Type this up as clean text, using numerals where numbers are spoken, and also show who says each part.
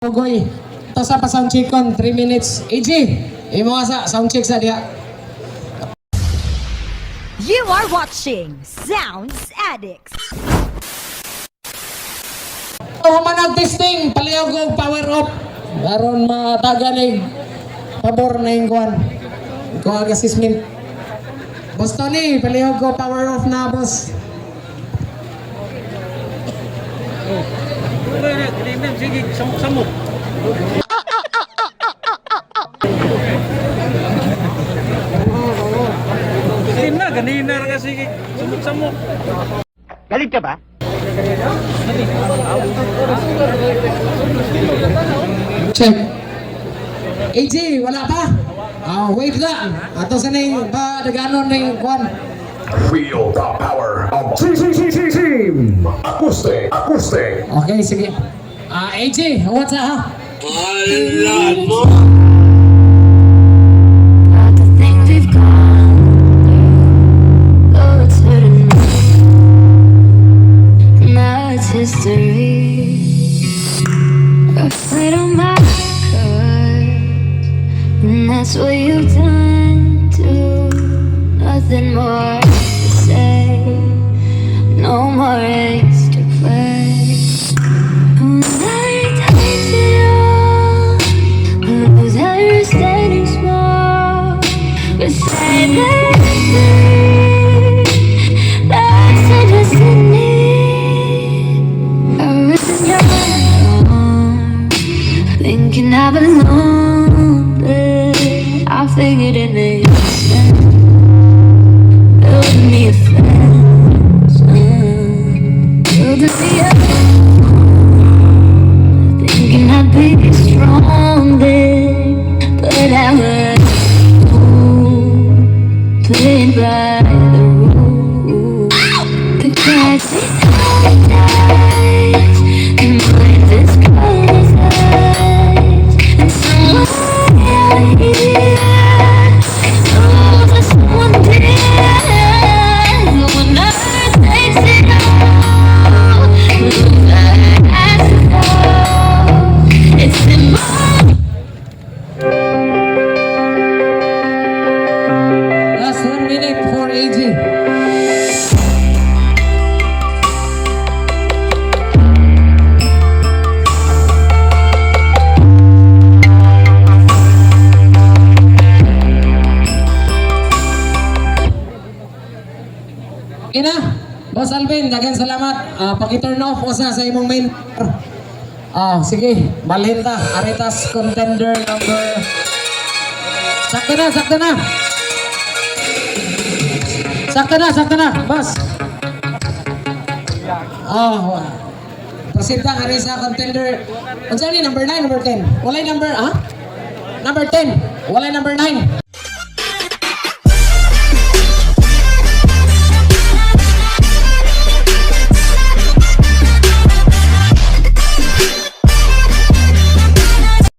Speaker 1: Ugoy, ito sa pa-sound check kon, 3 minutes. AG, imo sa sound check sa diha.
Speaker 2: You are watching Sounds Addicts.
Speaker 1: Oh, manag testing, paliyaw ko power up. Aron mataga ni pabor na yung kuan. Kuan assessment. Boss Tony, paliyaw ko power off na, boss.
Speaker 3: Sige, samok. Ganina kasi samok.
Speaker 4: Galit ka ba?
Speaker 1: Check. AJ, wala pa? Wait lang. Ato sa nang ba naganon ning kuan.
Speaker 5: Feel the power of team. Acoustic.
Speaker 1: Okay, sige. AJ, what's up, ha?
Speaker 6: All the things we've gone through, oh, it's hurting me. Now it's history. Afraid of my curse, and that's what you've done too. Nothing more to say, no more race to play. Standing small beside the sea, lost in destiny. I was in your arms, thinking I belong, but I figured it made sense. Building me a fence, building me a thinking I'd be strong then, but I was playing by the rules. The cats is paradise, and mine is colors eyes, and someone here, oh, but someone dead. When earth takes it all, as it goes, it's simple.
Speaker 1: Last 1 minute for AJ. Ina, Boss Alvin, daghang salamat. Paki-turn off o sa imong main. Sige, balhin ta. Aritas contender number. Sakto na, boss. Presenta nga rin sa contender. Ano saan ni? Number 9, number 10? Walay number, ha? Number 10. Walay number 9.